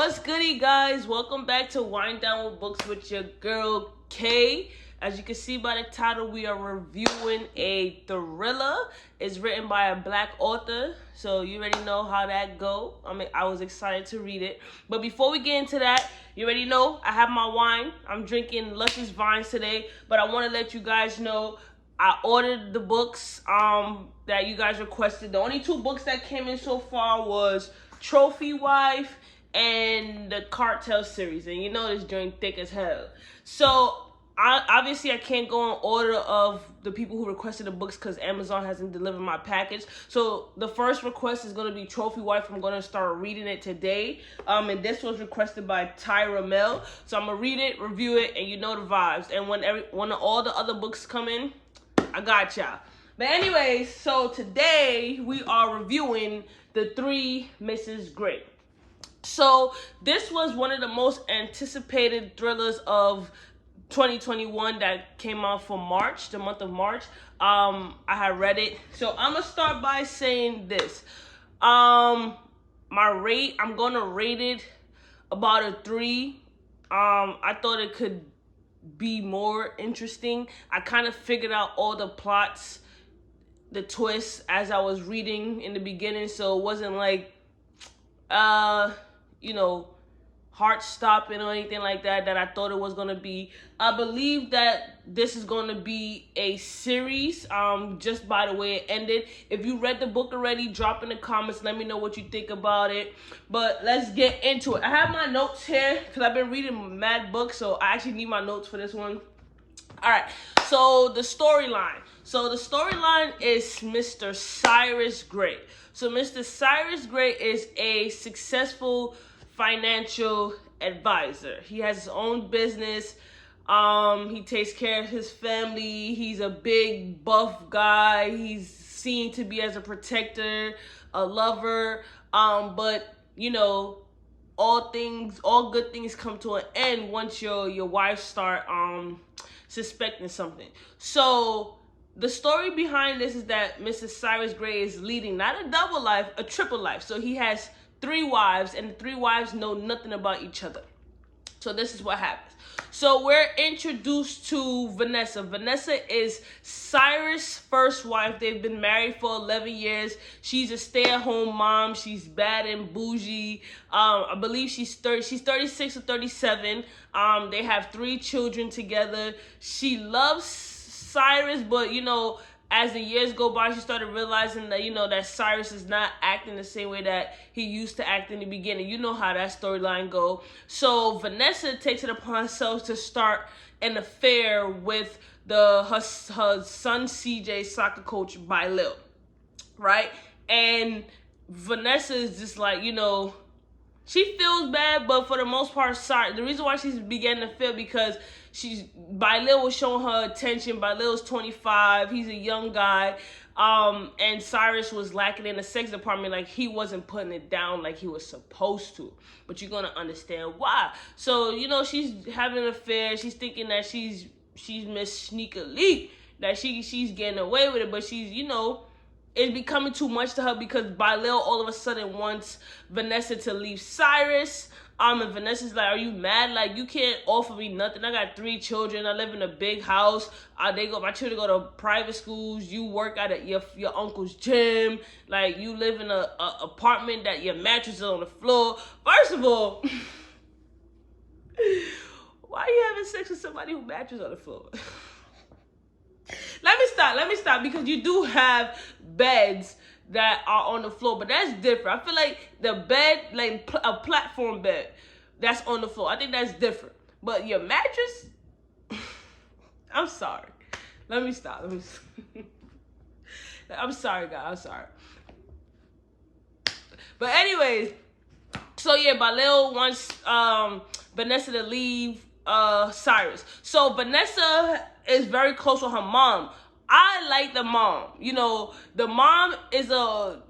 What's goody, guys? Welcome back to Wind Down with Books with your girl Kay. As you can see by the title, we are reviewing a thriller. It's written by a black author, so you already know how that go. I was excited to read it. But before we get into that, you already know I have my wine. I'm drinking Luscious Vines today, but I want to let you guys know I ordered the books that you guys requested. The only two books that came in so far was Trophy Wife and the Cartel series, and you know this joint thick as hell. So obviously I can't go in order of the people who requested the books because Amazon hasn't delivered my package. So the first request is going to be Trophy Wife. I'm going to start reading it today. And this was requested by Tyra Mel. So I'm going to read it, review it, and you know the vibes. And when all the other books come in, I got y'all. But anyways, so today we are reviewing The Three Mrs. Grey. So this was one of the most anticipated thrillers of 2021 that came out for March, the month of March. I had read it. So I'm gonna start by saying this. I'm gonna rate it about a 3. I thought it could be more interesting. I kind of figured out all the plots, the twists as I was reading in the beginning, so it wasn't like heart-stopping or anything like that I thought it was going to be. I believe that this is going to be a series, just by the way it ended. If you read the book already, drop in the comments, let me know what you think about it. But let's get into it. I have my notes here because I've been reading mad books, so I actually need my notes for this one. Alright, so the storyline. So the storyline is Mr. Cyrus Grey. So Mr. Cyrus Grey is a successful financial advisor. He has his own business. He takes care of his family. He's a big buff guy. He's seen to be as a protector, a lover. But you know, all good things come to an end once your wife start suspecting something. So the story behind this is that Mr. Cyrus Grey is leading not a double life, a triple life. So he has 3 wives, and the 3 wives know nothing about each other. So this is what happens. So we're introduced to Vanessa. Vanessa is Cyrus' first wife. They've been married for 11 years. She's a stay-at-home mom. She's bad and bougie. I believe she's 36 or 37. They have 3 children together. She loves Cyrus, but you know, as the years go by, she started realizing that, that Cyrus is not acting the same way that he used to act in the beginning. You know how that storyline go. So Vanessa takes it upon herself to start an affair with her son CJ soccer coach by Lil, right? And Vanessa is just like, she feels bad, but for the most part, sorry. The reason why she's beginning to feel because Lil was showing her attention. Lil's 25. He's a young guy. And Cyrus was lacking in the sex department. Like, he wasn't putting it down like he was supposed to. But you're going to understand why. So, she's having an affair. She's thinking that she's Miss Sneaker Leak. That she's getting away with it. But she's, it's becoming too much to her because Lil all of a sudden wants Vanessa to leave Cyrus. And Vanessa's like, are you mad? Like, you can't offer me nothing. I got 3 children. I live in a big house. My children go to private schools. You work at your uncle's gym. Like, you live in a apartment that your mattress is on the floor. First of all, why are you having sex with somebody whose mattress on the floor? Let me stop because you do have beds that are on the floor, but that's different. I feel like the bed, like a platform bed that's on the floor, I think that's different. But your mattress, I'm sorry. Let me stop. I'm sorry, guys. I'm sorry. But anyways, so yeah, Lil wants Vanessa to leave Cyrus. So Vanessa is very close with her mom. I like the mom. The mom is a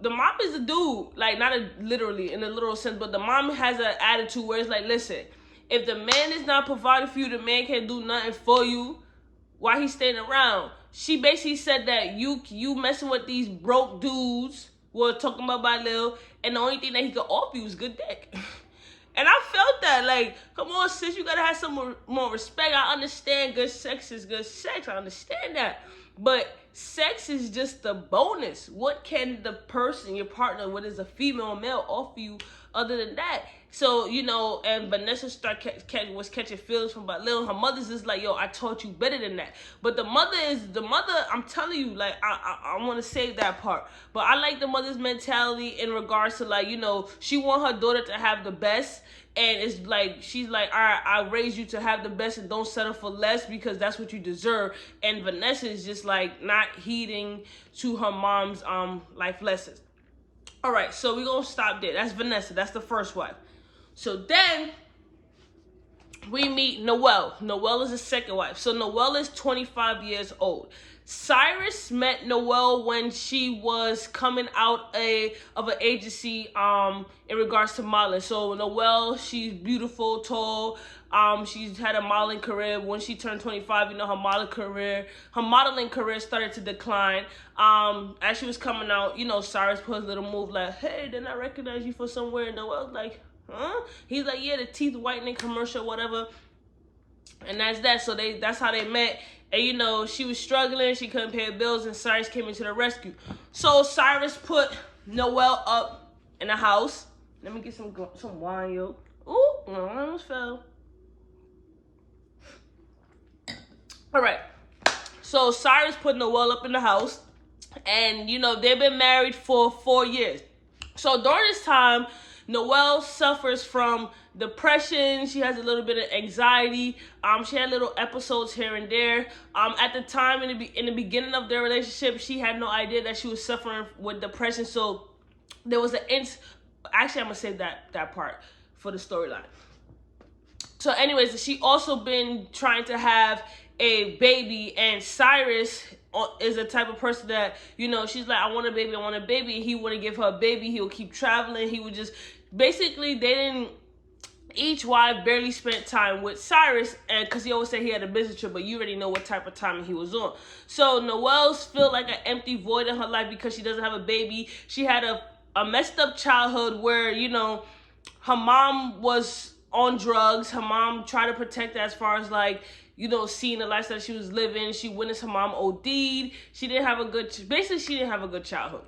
dude. Like, not literally in a literal sense, but the mom has an attitude where it's like, listen, if the man is not providing for you, the man can't do nothing for you. Why he staying around? She basically said that you messing with these broke dudes who are talking about Lil, and the only thing that he could offer you is good dick. And I felt that, like, come on, sis, you gotta have some more respect. I understand good sex is good sex. I understand that. But sex is just the bonus. What can the person, your partner, whether it's a female or male, offer you other than that? So, you know, and Vanessa was catching feelings from about little. Her mother's just like, yo, I taught you better than that. But the mother, I'm telling you, like, I want to save that part. But I like the mother's mentality in regards to, like, you know, she want her daughter to have the best. And it's like, she's like, all right, I raised you to have the best and don't settle for less because that's what you deserve. And Vanessa is just like not heeding to her mom's life lessons. All right, so we're going to stop there. That's Vanessa. That's the first wife. So then we meet Noelle. Noelle is the second wife. So Noelle is 25 years old. Cyrus met Noelle when she was coming out of an agency in regards to modeling. So Noelle, she's beautiful, tall. She's had a modeling career. When she turned 25, you know, her modeling career started to decline. As she was coming out, you know, Cyrus put a little move like, hey, didn't I recognize you for somewhere? And Noelle's like, huh? He's like, yeah, the teeth whitening commercial, whatever. And that's that. So that's how they met. And, you know, she was struggling. She couldn't pay her bills. And Cyrus came into the rescue. So Cyrus put Noelle up in a house. Let me get some wine, yo. Ooh, I almost fell. All right. So Cyrus put Noelle up in the house. And, you know, they've been married for 4 years. So during this time, Noelle suffers from depression. She has a little bit of anxiety. She had little episodes here and there. At the time, in the beginning of their relationship, she had no idea that she was suffering with depression. So there was actually, I'm gonna save that part for the storyline. So, anyways, she also been trying to have a baby, and Cyrus is the type of person that, you know, she's like, I want a baby, and he wouldn't give her a baby. He would keep traveling. He would just, basically, each wife barely spent time with Cyrus, and because he always said he had a business trip, but you already know what type of time he was on. So Noelle's feel like an empty void in her life because she doesn't have a baby. She had a messed up childhood where, you know, her mom was on drugs. Her mom tried to protect her as far as, like, you know, seeing the lifestyle she was living. She witnessed her mom OD'd. She didn't have a good childhood.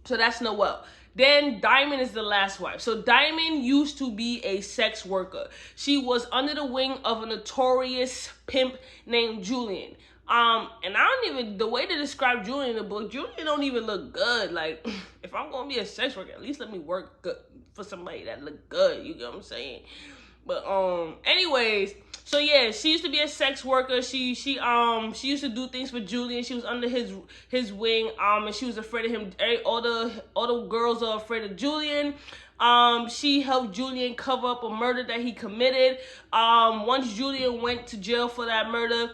So that's Noelle. Then Diamond is the last wife. So Diamond used to be a sex worker. She was under the wing of a notorious pimp named Julian. And the way to describe Julian in the book, Julian don't even look good. Like, if I'm gonna be a sex worker, at least let me work good for somebody that look good. You get what I'm saying? But anyways, so yeah, she used to be a sex worker. She used to do things for Julian. She was under his wing. And she was afraid of him. All the girls are afraid of Julian. She helped Julian cover up a murder that he committed. Once Julian went to jail for that murder,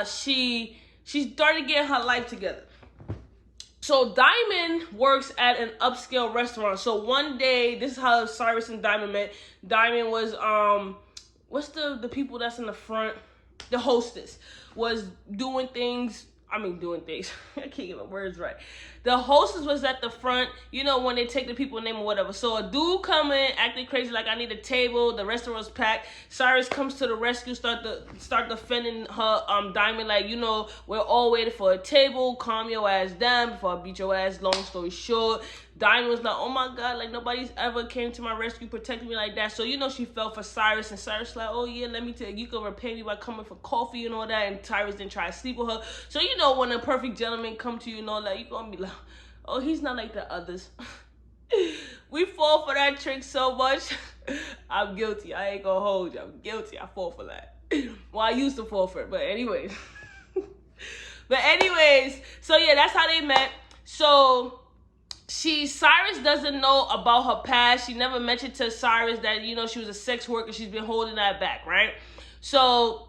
she started getting her life together. So Diamond works at an upscale restaurant. So one day, this is how Cyrus and Diamond met. Diamond was what's the people that's in the front? The hostess was doing things. I can't get my words right. The hostess was at the front, you know, when they take the people's name or whatever. So a dude come in, acting crazy, like, I need a table. The restaurant's packed. Cyrus comes to the rescue, start defending her, Diamond, like, you know, we're all waiting for a table. Calm your ass down before I beat your ass. Long story short, Diamond was like, oh my God, like, nobody's ever came to my rescue, protected me like that. So, you know, she fell for Cyrus, and Cyrus like, oh yeah, let me tell you, you can repay me by coming for coffee and all that. And Cyrus didn't try to sleep with her. So, you know, when a perfect gentleman come to you and all that, you gonna be like, oh, he's not like the others. We fall for that trick so much. I'm guilty. I ain't gonna hold you. I'm guilty. I fall for that. Well, I used to fall for it, but anyways. So yeah, that's how they met. So Cyrus doesn't know about her past. She never mentioned to Cyrus that, you know, she was a sex worker. She's been holding that back, right? So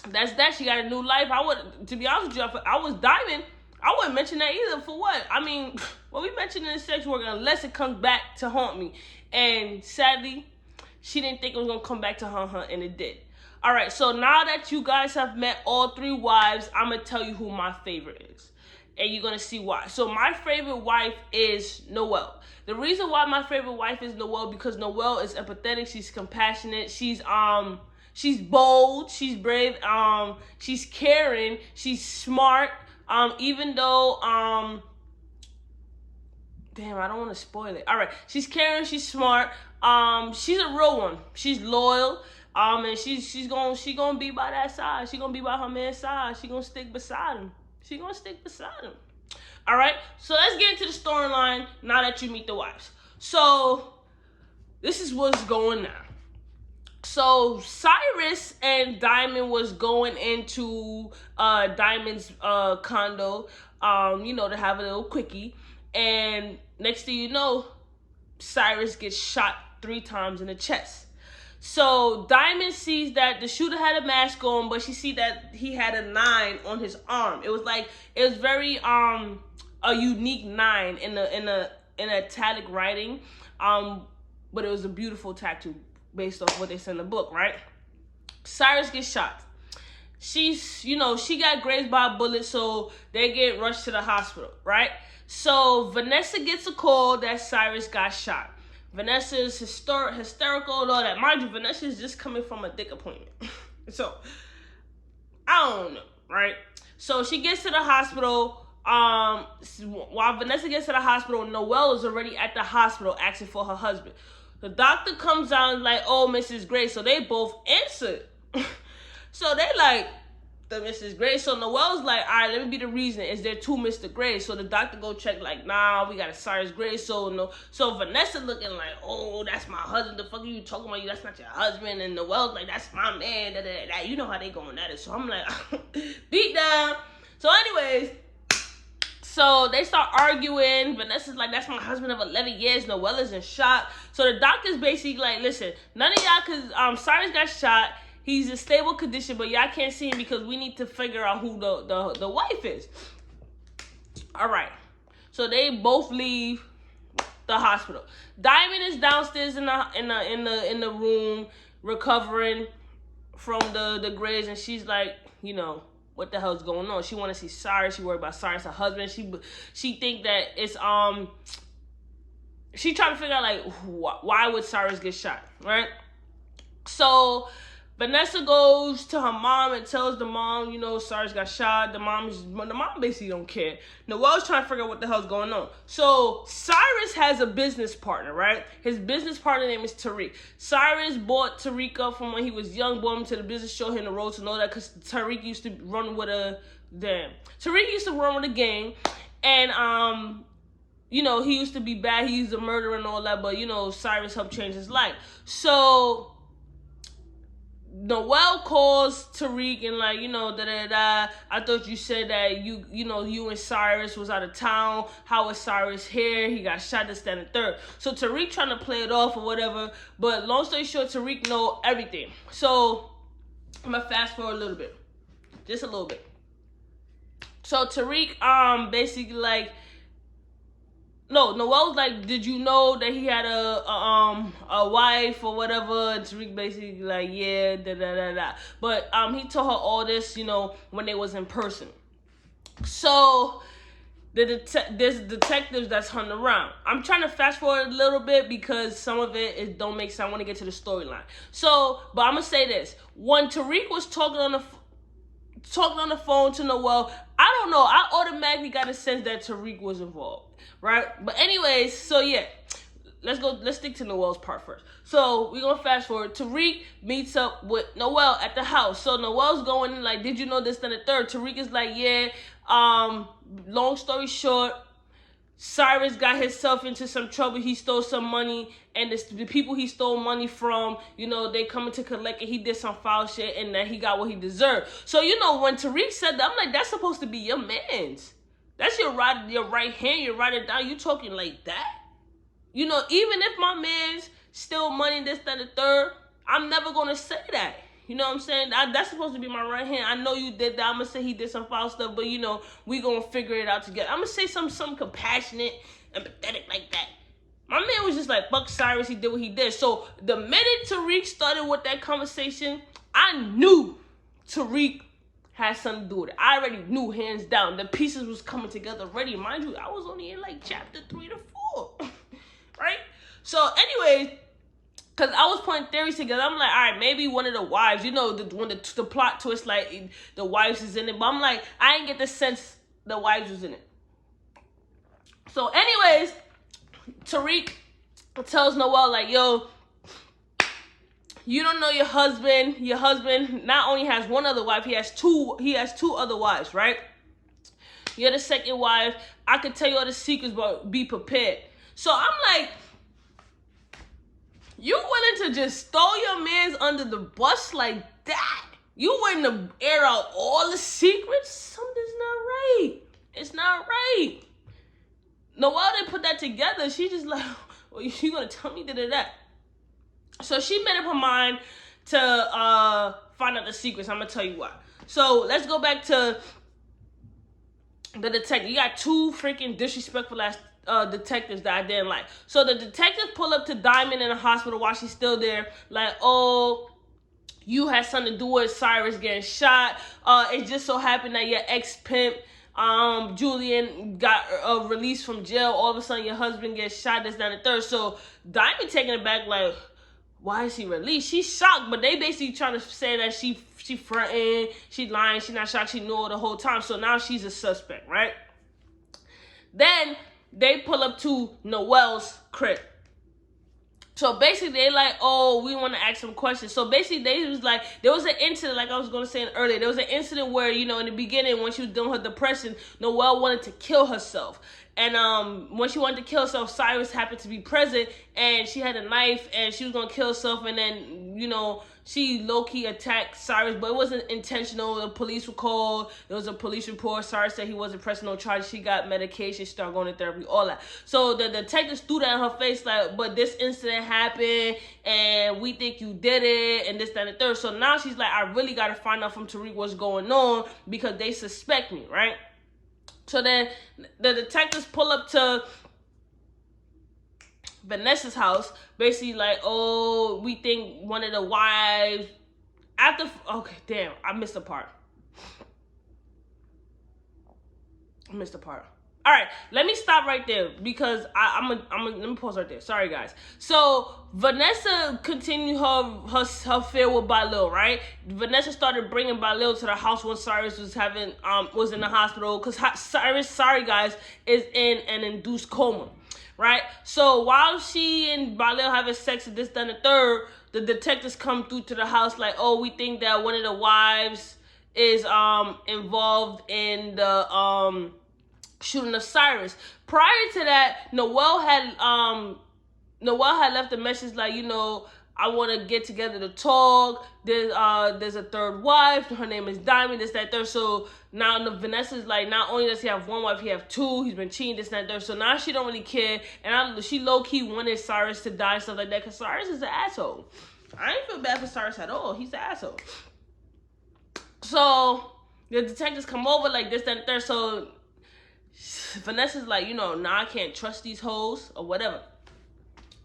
that's that. She got a new life. To be honest with you, if I was Diamond, I wouldn't mention that either. For what? I mean, what we mentioned in the sex worker, unless it comes back to haunt me. And sadly, she didn't think it was going to come back to haunt her, and it did. All right, so now that you guys have met all 3 wives, I'm going to tell you who my favorite is. And you're going to see why. So my favorite wife is Noelle. The reason why my favorite wife is Noelle, because Noelle is empathetic, she's compassionate, she's bold, she's brave, she's caring, she's smart. Even though damn, I don't want to spoil it. All right, she's caring, she's smart. She's a real one. She's loyal. And she's gonna be by that side. She gonna be by her man's side. She gonna stick beside him. She gonna stick beside him. All right. So let's get into the storyline now that you meet the wives. So this is what's going on. So Cyrus and Diamond was going into Diamond's condo, to have a little quickie. And next thing you know, Cyrus gets shot 3 times in the chest. So Diamond sees that the shooter had a mask on, but she see that he had a 9 on his arm. It was very a unique 9 in the italic writing, but it was a beautiful tattoo based off what they said in the book, right? Cyrus gets shot. She got grazed by a bullet, so they get rushed to the hospital, right? So Vanessa gets a call that Cyrus got shot. Vanessa is hysterical and all that. Mind you, Vanessa is just coming from a dick appointment. So, I don't know, right? So she gets to the hospital. While Vanessa gets to the hospital, Noelle is already at the hospital asking for her husband. The doctor comes out and like, oh, Mrs. Grey. So they both answered. So they like, the Mrs. Grey. So Noelle's like, all right, let me be the reason. Is there 2 Mr. Grey? So the doctor go check like, nah, we got a Cyrus Grey. So Vanessa looking like, oh, that's my husband. The fuck are you talking about? That's not your husband. And Noelle's like, that's my man. Da, da, da. You know how they going at it. So I'm like, beat down. So anyways, so they start arguing. Vanessa's like, that's my husband of 11 years. Noelle is in shock. So the doctor's basically like, listen, none of y'all, because Cyrus got shot. He's in stable condition, but y'all can't see him because we need to figure out who the wife is. All right. So they both leave the hospital. Diamond is downstairs in the room recovering from the Greys, and she's like, what the hell's going on? She want to see Cyrus. She worried about Cyrus, her husband. She think that it's she trying to figure out like why would Cyrus get shot, right? So Vanessa goes to her mom and tells the mom, Cyrus got shot. The mom basically don't care. Noelle's trying to figure out what the hell's going on. So Cyrus has a business partner, right? His business partner name is Tariq. Cyrus bought Tariq up from when he was young, brought him to the business, showed him the road to know that because Tariq used to run with a gang, and he used to be bad. He used to murder and all that, but Cyrus helped change his life. So Noelle calls Tariq and like, I thought you said that you and Cyrus was out of town. How is Cyrus here? He got shot, this, that, and third. So Tariq trying to play it off or whatever. But long story short, Tariq know everything. So I'm gonna fast forward a little bit. Just a little bit. So Tariq basically like, no, Noelle was like, did you know that he had a wife or whatever? And Tariq basically like, yeah, da da da da. But he told her all this, when they was in person. So there's detectives that's hunting around. I'm trying to fast forward a little bit because some of it don't make sense. I want to get to the storyline. So, but I'm gonna say this: when Tariq was talking on the phone to Noelle, I don't know. I automatically got a sense that Tariq was involved, right? But anyways, so yeah, let's stick to Noelle's part first. So we're gonna fast forward. Tariq meets up with Noelle at the house. So Noelle's going in like, did you know this, then the third? Tariq is like, yeah. Long story short, Cyrus got himself into some trouble. He stole some money, and the people he stole money from, they coming to collect it. He did some foul shit, and then he got what he deserved. So, when Tariq said that, I'm like, that's supposed to be your man's. That's your right hand. You write it down. You talking like that? Even if my man's steal money, this, that, and the third, I'm never going to say that. You know what I'm saying? That's supposed to be my right hand. I know you did that. I'm going to say he did some foul stuff, but, we going to figure it out together. I'm going to say something compassionate and pathetic like that. My man was just like, fuck Cyrus. He did what he did. So the minute Tariq started with that conversation, I knew Tariq had something to do with it. I already knew, hands down. The pieces was coming together already. Mind you, I was only in like chapter 3 to 4. Right? So anyways, because I was putting theories together, I'm like, all right, maybe one of the wives, you know, when the plot twist, like, the wives is in it. But I'm like, I didn't get the sense the wives was in it. So anyways, Tariq tells Noelle, like, yo, you don't know your husband. Your husband not only has one other wife, he has two other wives, right? You're the second wife. I could tell you all the secrets, but be prepared. So I'm like, you willing to just throw your mans under the bus like that? You willing to air out all the secrets? Something's not right. It's not right. Noelle didn't put that together. She just like, well, you gonna tell me that? So she made up her mind to find out the secrets. I'm gonna tell you why. So let's go back to the detective. You got two freaking disrespectful ass detectives that I didn't like. So the detectives pull up to Diamond in the hospital while she's still there, like, oh, you had something to do with Cyrus getting shot. It just so happened that your ex-pimp, Julian, got released from jail. All of a sudden your husband gets shot, this, that, and the third. So Diamond taking it back like, why is he released? She's shocked, but they basically trying to say that she fronting, she lying, she not shocked, she knew it the whole time. So now she's a suspect, right? Then they pull up to Noelle's crib. So basically they like, oh, we want to ask some questions. So basically they was like, there was an incident, like I was going to say earlier, there was an incident where, you know, in the beginning when she was doing her depression, Noelle wanted to kill herself. And when she wanted to kill herself, Cyrus happened to be present, and she had a knife, and she was going to kill herself, and then, you know, she low-key attacked Cyrus, but it wasn't intentional. The police were called. There was a police report. Cyrus said he wasn't pressing no charges. She got medication. She started going to therapy, all that. So the detectives threw that in her face, like, but this incident happened, and we think you did it, and this, that, and the third. So now she's like, I really got to find out from Tariq what's going on, because they suspect me, right? So then the detectives pull up to Vanessa's house, basically like, oh, we think one of the wives, okay, damn, I missed a part. All right, let me stop right there because let me pause right there. Sorry, guys. So Vanessa continued her affair with Balil, right? Vanessa started bringing Balil to the house when Cyrus was in the hospital, because Cyrus, sorry guys, is in an induced coma, right? So while she and Balil having sex and this, that, and the third, the detectives come through to the house like, oh, we think that one of the wives is involved in the shooting of Cyrus. Prior to that, Noelle had left a message like, you know, I want to get together to talk. There's a third wife. Her name is Diamond. This, that, third. So now Vanessa's like, not only does he have one wife, he have two. He's been cheating, this, that, third. So now she don't really care. And she low-key wanted Cyrus to die and stuff like that, because Cyrus is an asshole. I ain't feel bad for Cyrus at all. He's an asshole. So the detectives come over like this, that, and third. So Vanessa's like, you know, nah, I can't trust these hoes or whatever.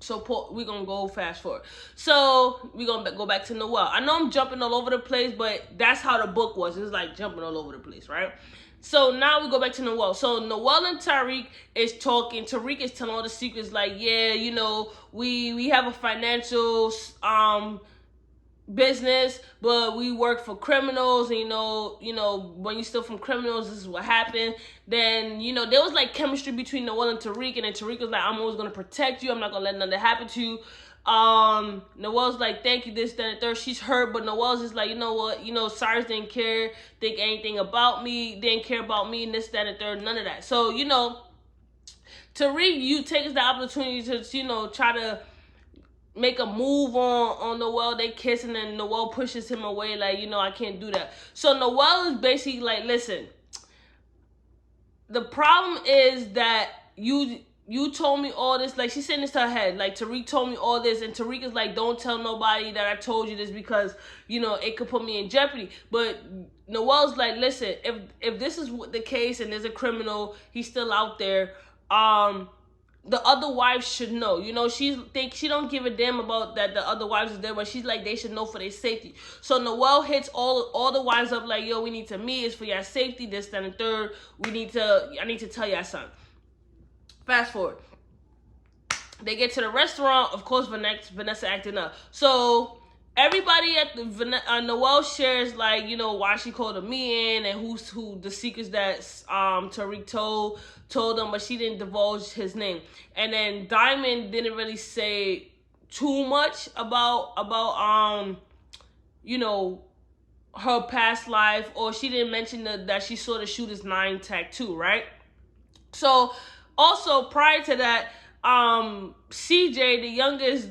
So we're going to go fast forward. So we're going to go back to Noelle. I know I'm jumping all over the place, but that's how the book was. It's like jumping all over the place, right? So now we go back to Noelle. So Noelle and Tariq is talking. Tariq is telling all the secrets like, yeah, you know, we have a financial business, but we work for criminals, and you know, when you steal from criminals, this is what happened. Then, you know, there was like chemistry between Noelle and Tariq, and then Tariq was like, I'm always gonna protect you, I'm not gonna let nothing happen to you. Noelle's like, thank you, this, that, and the third. She's hurt, but Noelle's just like, you know what, you know, Cyrus didn't think anything about me, didn't care about me, and this, that, and the third, none of that. So, you know, Tariq, you takes the opportunity to, you know, try to make a move on Noelle. They kiss, and then Noelle pushes him away like, you know, I can't do that. So Noelle is basically like, listen, the problem is that you told me all this. Like, she's saying this to her head, like, Tariq told me all this, and Tariq is like, don't tell nobody that I told you this, because, you know, it could put me in jeopardy. But Noelle's like, listen, if this is the case and there's a criminal, he's still out there, the other wives should know. You know, she don't give a damn about that the other wives is there, but she's like, they should know for their safety. So Noelle hits all the wives up like, yo, we need to meet. It's for your safety. This, that, and third. I need to tell y'all something. Fast forward. They get to the restaurant. Of course, Vanessa acting up. So everybody at the Noelle shares, like, you know, why she called a meeting and who the secrets that Tariq told them, but she didn't divulge his name. And then Diamond didn't really say too much about you know, her past life, or she didn't mention that she saw the shooter's 9 tattoo, right? So also prior to that, CJ,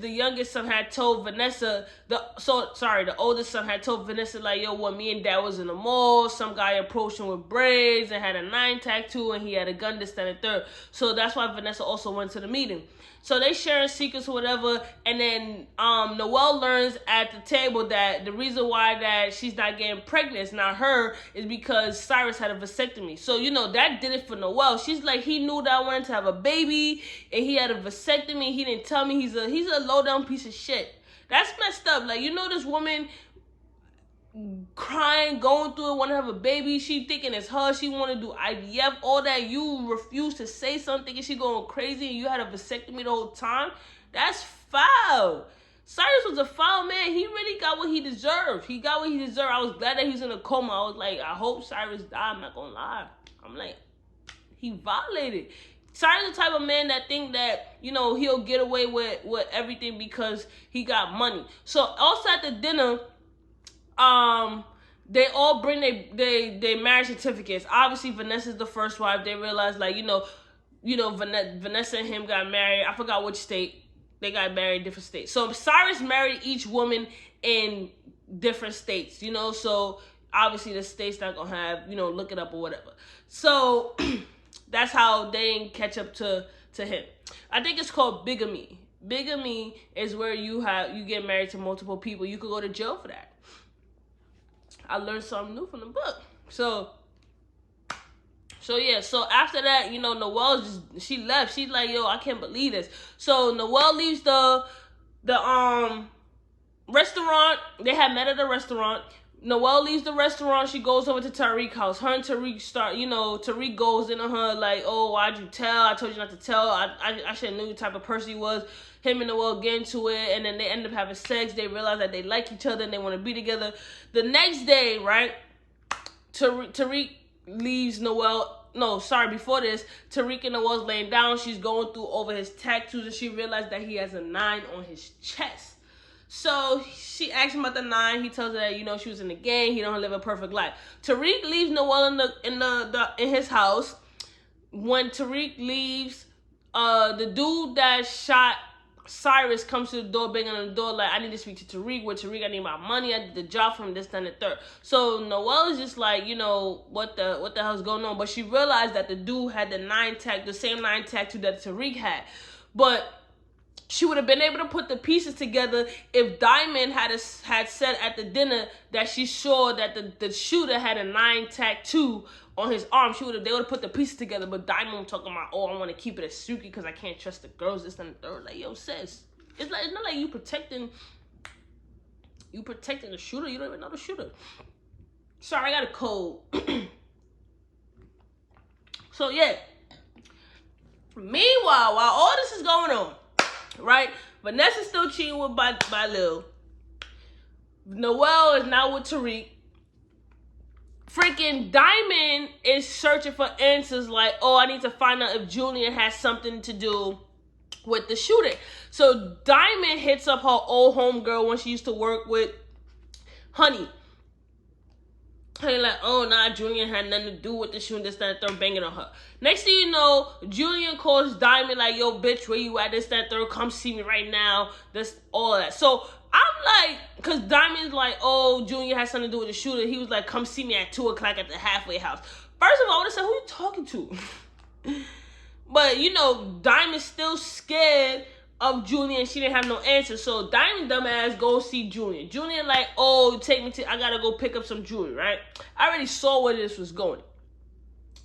the youngest son, had told Vanessa, the oldest son had told Vanessa, like, yo, when me and dad was in the mall, some guy approached him with braids and had a 9 tattoo, and he had a gun, this, that, and third. So that's why Vanessa also went to the meeting. So they sharing secrets or whatever, and then Noelle learns at the table that the reason why that she's not getting pregnant, it's not her, is because Cyrus had a vasectomy. So, you know, that did it for Noelle. She's like, he knew that I wanted to have a baby, and he had a vasectomy. He didn't tell me. He's a low down piece of shit. That's messed up. Like, you know, this woman crying, going through it, want to have a baby. She thinking it's her. She want to do IVF, all that. You refuse to say something, and she going crazy, and you had a vasectomy the whole time. That's foul. Cyrus was a foul man. He really got what he deserved. He got what he deserved. I was glad that he was in a coma. I was like, I hope Cyrus died. I'm not gonna lie. I'm like, he violated. Cyrus is the type of man that think that, you know, he'll get away with everything because he got money. So also at the dinner, they all bring their marriage certificates. Obviously, Vanessa's the first wife. They realize, like, you know, Vanessa and him got married. I forgot which state. They got married in different states. So Cyrus married each woman in different states, you know. So obviously the state's not gonna have, you know, look it up or whatever. So that's how they didn't catch up to him. I think it's called bigamy. Bigamy is where you get married to multiple people. You could go to jail for that. I learned something new from the book. So yeah, so after that, you know, Noelle she left. She's like, yo, I can't believe this. So Noelle leaves the restaurant. They had met at a restaurant. Noelle leaves the restaurant. She goes over to Tariq's house. Her and Tariq start, you know, Tariq goes into her like, oh, why'd you tell? I told you not to tell. I should have knew the type of person he was. Him and Noelle get into it, and then they end up having sex. They realize that they like each other and they want to be together. The next day, right, Tariq leaves Noelle. No, sorry, before this, Tariq and Noelle's laying down. She's going through over his tattoos, and she realized that he has a 9 on his chest. So she asks him about the 9. He tells her that, you know, she was in the gang. He don't live a perfect life. Tariq leaves Noelle in his house. When Tariq leaves, the dude that shot Cyrus comes to the door, banging on the door like, I need to speak to Tariq. With Tariq, I need my money. I did the job from this, then the third. So Noelle is just like, you know, what the hell's going on? But she realized that the dude had the same 9 tattoo that Tariq had. But she would have been able to put the pieces together if Diamond had said at the dinner that she saw that the shooter had a 9 tattoo on his arm. They would have put the pieces together. But Diamond was talking about, oh, I want to keep it a secret because I can't trust the girls, this and the third. Like, yo, sis, it's not like you protecting the shooter. You don't even know the shooter. Sorry, I got a cold. So yeah. Meanwhile, while all this is going on, right? Vanessa's still cheating with by Lil. Noelle is now with Tariq. Freaking Diamond is searching for answers like, oh, I need to find out if Julian has something to do with the shooting. So Diamond hits up her old homegirl when she used to work with Honey. Honey like, oh, nah, Julian had nothing to do with the shooting, this, that, third, banging on her. Next thing you know, Julian calls Diamond like, yo, bitch, where you at, this, that, third, come see me right now, this, all of that. So I'm like, because Diamond's like, oh, Julian has something to do with the shooter. He was like, come see me at 2 o'clock at the halfway house. First of all, I would have said, who you talking to? But, you know, Diamond's still scared of Julian. She didn't have no answer. So Diamond dumbass goes see Julian. Julian like, oh, take me to, I gotta go pick up some jewelry, right? I already saw where this was going.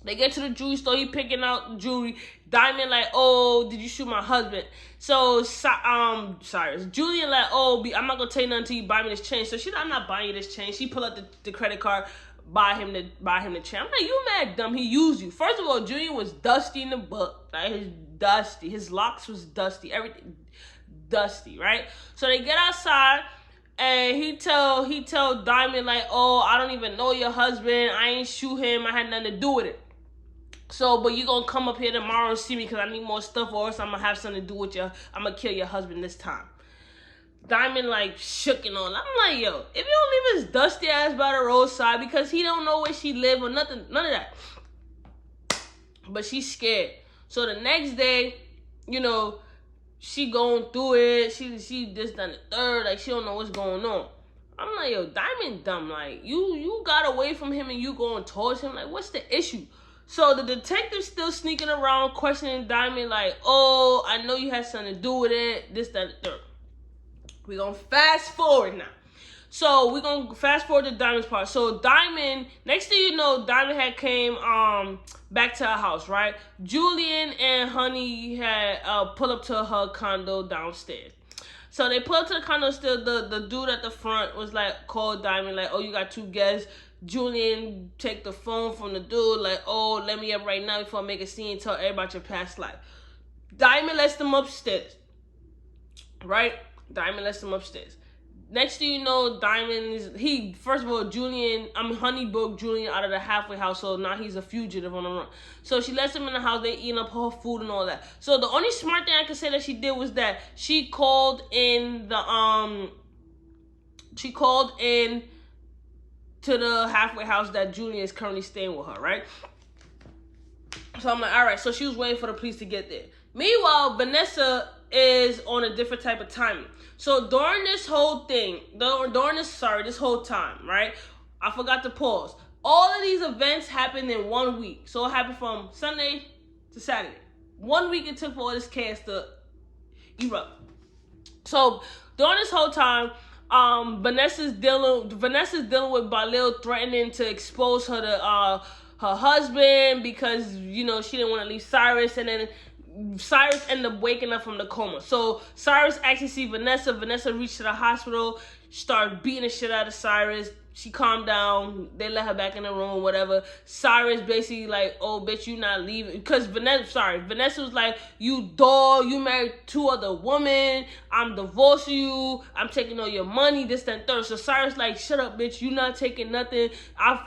They get to the jewelry store. He picking out jewelry. Diamond like, oh, did you shoot my husband? So sorry, Julian like, oh, I'm not gonna tell you nothing until you buy me this chain. So she's like, I'm not buying you this chain. She pull out the credit card, buy him the chain. I'm like, you mad dumb? He used you. First of all, Julian was dusty in the book. Like his locks was dusty, everything dusty, right? So they get outside. And he tell Diamond like, oh, I don't even know your husband. I ain't shoot him. I had nothing to do with it. So, but you gonna come up here tomorrow and see me because I need more stuff, or else I'm gonna have something to do with I'm gonna kill your husband this time. Diamond like shook and all. I'm like, yo, if you don't leave his dusty ass by the roadside because he don't know where she live or nothing, none of that. But she's scared. So the next day, you know, she going through it. She just done the third. Like, she don't know what's going on. I'm like, yo, Diamond dumb. Like, you got away from him and you going towards him. Like, what's the issue? So the detective's still sneaking around, questioning Diamond. Like, oh, I know you had something to do with it. This, that, the third. We're going to fast forward now. So we're going to fast forward to Diamond's part. So Diamond, next thing you know, Diamond had came back to her house, right? Julian and Honey had pulled up to her condo downstairs. So they pulled up to the condo still. The dude at the front was like, called Diamond, like, oh, you got 2 guests. Julian take the phone from the dude, like, oh, let me up right now before I make a scene and tell everybody about your past life. Diamond lets them upstairs, right? Diamond lets them upstairs. Next thing you know, first of all, Honey broke Julian out of the halfway house, so now he's a fugitive on the run. So she lets him in the house, they eating up her food and all that. So the only smart thing I could say that she did was that she called in to the halfway house that Julian is currently staying with her, right? So I'm like, all right, so she was waiting for the police to get there. Meanwhile, Vanessa is on a different type of timing. So during this whole thing, this whole time, right? I forgot to pause. All of these events happened in 1 week. So it happened from Sunday to Saturday. 1 week it took for all this chaos to erupt. So during this whole time, Vanessa's dealing with Balil threatening to expose her to her husband because, you know, she didn't want to leave Cyrus, and then Cyrus ended up waking up from the coma. So Cyrus actually see Vanessa. Vanessa reached to the hospital, started beating the shit out of Cyrus. She calmed down. They let her back in the room, whatever. Cyrus basically like, oh, bitch, you not leaving. Because Vanessa was like, you dog, you married 2 other women. I'm divorcing you. I'm taking all your money, this, that, and third. So Cyrus like, shut up, bitch. You not taking nothing. I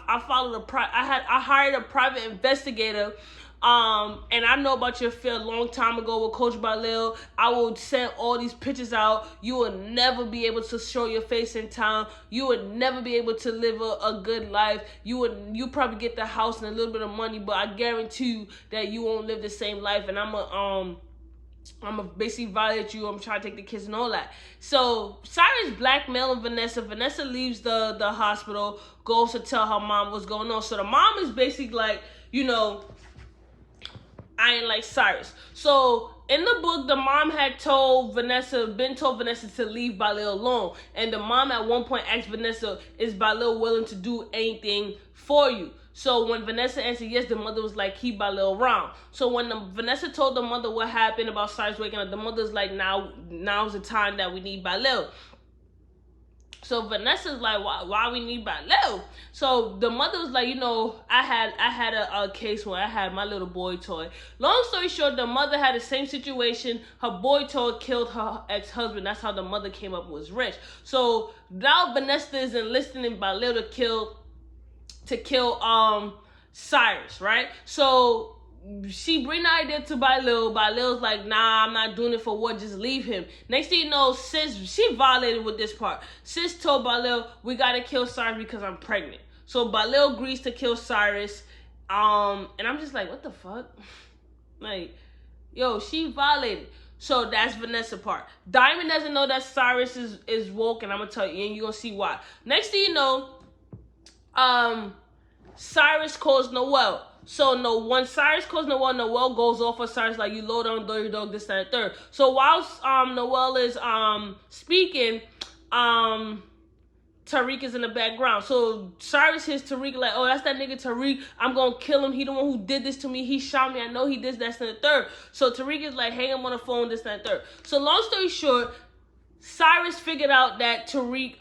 hired a private investigator. And I know about your affair a long time ago with Coach Balil. I will send all these pictures out. You will never be able to show your face in town. You would never be able to live a good life. You probably get the house and a little bit of money, but I guarantee you that you won't live the same life. And I'm gonna basically violate you. I'm trying to take the kids and all that. So Cyrus blackmailing Vanessa. Vanessa leaves the hospital, goes to tell her mom what's going on. So the mom is basically like, you know, I ain't like Cyrus. So in the book, the mom had told Vanessa to leave Balil alone. And the mom at one point asked Vanessa, is Balil willing to do anything for you? So when Vanessa answered yes, the mother was like, keep Balil around. So when Vanessa told the mother what happened about Cyrus waking up, the mother's like, now's the time that we need Balil. So Vanessa's like, why we need Balil? So the mother was like, you know, I had a case where I had my little boy toy. Long story short, the mother had the same situation. Her boy toy killed her ex-husband. That's how the mother came up was rich. So now Vanessa is enlisting in Balil to kill Cyrus, right? So she bring the idea to Balil. Balil's like, nah, I'm not doing it for what, just leave him. Next thing you know, Sis, she violated with this part. Sis told Balil, we gotta kill Cyrus because I'm pregnant. So Balil agrees to kill Cyrus. And I'm just like, what the fuck? Like, yo, she violated. So that's Vanessa part. Diamond doesn't know that Cyrus is woke, and I'm gonna tell you, and you're gonna see why. Next thing you know, Cyrus calls Noelle. So when Cyrus calls Noelle, Noelle goes off of Cyrus like, you low down dirty dog, this, that, and third. So whilst Noelle is speaking, Tariq is in the background. So Cyrus hears Tariq like, oh, that's that nigga Tariq. I'm going to kill him. He the one who did this to me. He shot me. I know he did this and the third. So Tariq is like, hang him on the phone, this and the third. So long story short, Cyrus figured out that Tariq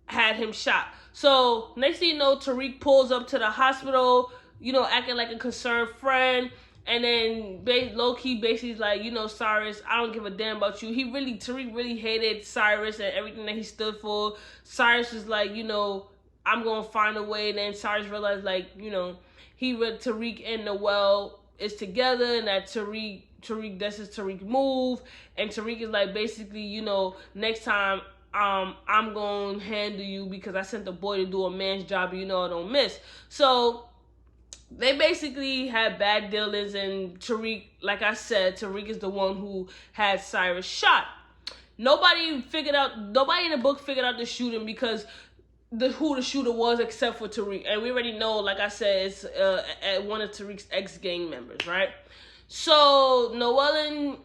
had him shot. So next thing you know, Tariq pulls up to the hospital, you know, acting like a concerned friend. And then low-key basically like, you know, Cyrus, I don't give a damn about you. Tariq really hated Cyrus and everything that he stood for. Cyrus was like, you know, I'm going to find a way. And then Cyrus realized, like, you know, Tariq and Noelle is together and that Tariq, that's his Tariq move. And Tariq is like, basically, you know, next time, I'm going to handle you because I sent the boy to do a man's job and you know I don't miss. So they basically had bad dealings, and Tariq, like I said, Tariq is the one who had Cyrus shot. Nobody in the book figured out the shooting because who the shooter was except for Tariq. And we already know, like I said, it's one of Tariq's ex-gang members, right? So Noelle and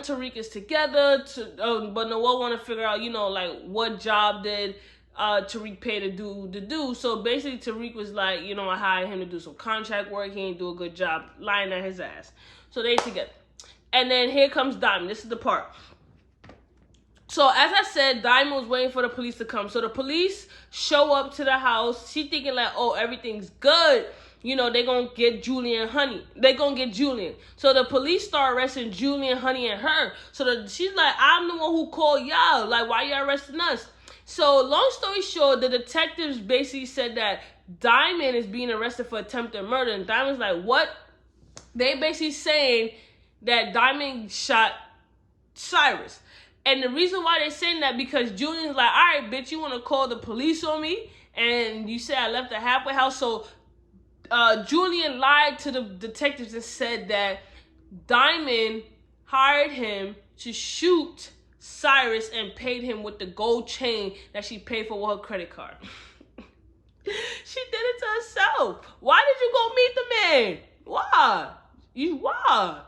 Tariq is together, but Noelle want to figure out, you know, like what job did Tariq pay to do. So basically Tariq was like, you know, I hired him to do some contract work. He ain't do a good job, lying at his ass. So they together. And then here comes Diamond. This is the part. So as I said, Diamond was waiting for the police to come. So the police show up to the house. She thinking like, oh, everything's good. You know, they gonna get Julian, Honey. They gonna get Julian. So the police start arresting Julian, Honey, and her. So she's like, I'm the one who called y'all. Like, why y'all arresting us? So, long story short, the detectives basically said that Diamond is being arrested for attempted murder. And Diamond's like, what? They basically saying that Diamond shot Cyrus. And the reason why they're saying that, because Julian's like, all right, bitch, you want to call the police on me? And you say I left the halfway house. So, Julian lied to the detectives and said that Diamond hired him to shoot Cyrus and paid him with the gold chain that she paid for with her credit card. She did it to herself. Why did you go meet the man? Why?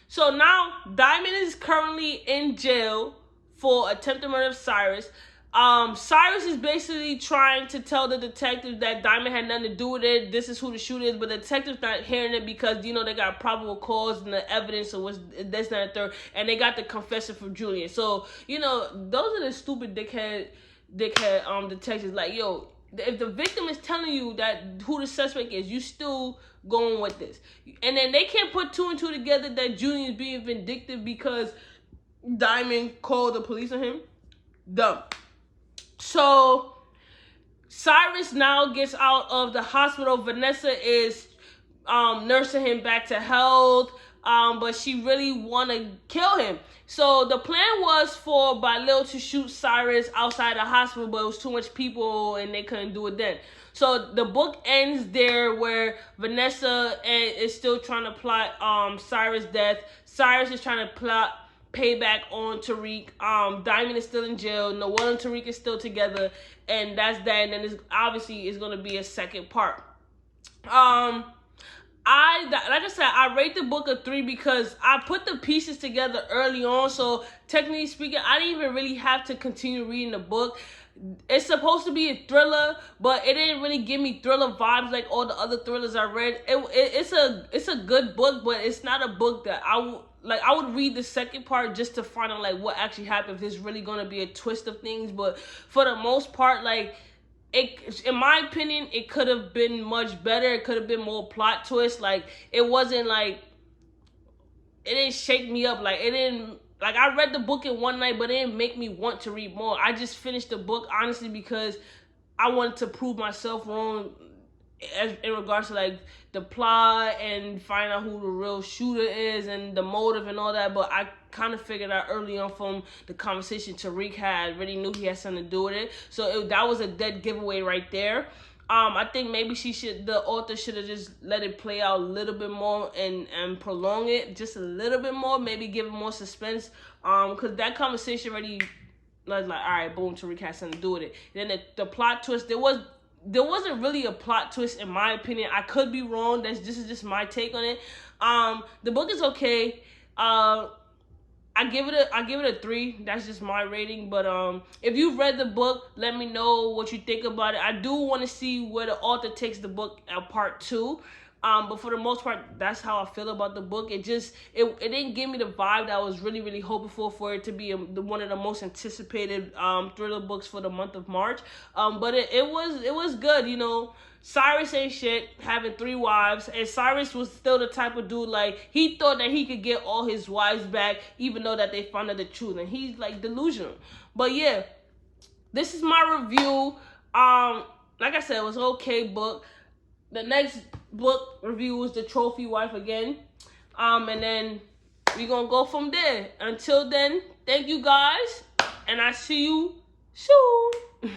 So now Diamond is currently in jail for attempted murder of Cyrus. Cyrus is basically trying to tell the detective that Diamond had nothing to do with it. This is who the shooter is, but the detective's not hearing it because, you know, they got probable cause and the evidence of what's this, that, and third, and they got the confession from Julian. So, you know, those are the stupid dickhead detectives. Like, yo, if the victim is telling you that who the suspect is, you still going with this. And then they can't put two and two together that Julian is being vindictive because Diamond called the police on him. Dumb. So Cyrus now gets out of the hospital. Vanessa is nursing him back to health, but she really want to kill him. So the plan was for Balil to shoot Cyrus outside the hospital, but it was too much people and they couldn't do it then. So the book ends there where Vanessa is still trying to plot Cyrus' death. Cyrus is trying to plot payback on Tariq. Diamond is still in jail. Noelle and Tariq is still together, and that's that. And then obviously it's going to be a second part. Like I said, I rate the book a 3 because I put the pieces together early on. So technically speaking, I didn't even really have to continue reading the book. It's supposed to be a thriller, but it didn't really give me thriller vibes like all the other thrillers I read. It's a good book, but it's not a book that I would read the second part just to find out like what actually happened, if there's really gonna be a twist of things. But for the most part, like, in my opinion, it could have been much better. It could have been more plot twist. Like, it wasn't like, it didn't shake me up. Like, it didn't, like, I read the book in one night, but it didn't make me want to read more. I just finished the book honestly because I wanted to prove myself wrong in regards to like the plot and find out who the real shooter is and the motive and all that. But I kind of figured out early on from the conversation Tariq had, I really knew he had something to do with it. So that was a dead giveaway right there. I think maybe the author should have just let it play out a little bit more and prolong it just a little bit more, maybe give it more suspense. Because that conversation already was like, all right, boom, Tariq has something to do with it. And then the plot twist, there wasn't really a plot twist in my opinion. I could be wrong. This is just my take on it. The book is okay. I give it a 3. That's just my rating. But if you've read the book, let me know what you think about it. I do want to see where the author takes the book at part 2. But for the most part, that's how I feel about the book. It didn't give me the vibe that I was really hoping for it to be one of the most anticipated thriller books for the month of March. But it was good, you know. Cyrus ain't shit, having 3 wives, and Cyrus was still the type of dude, like, he thought that he could get all his wives back, even though that they found out the truth, and he's, like, delusional. But, yeah, this is my review. Like I said, it was an okay book. The next book review is The Trophy Wife again, and then we're gonna go from there. Until then, thank you guys, and I see you soon.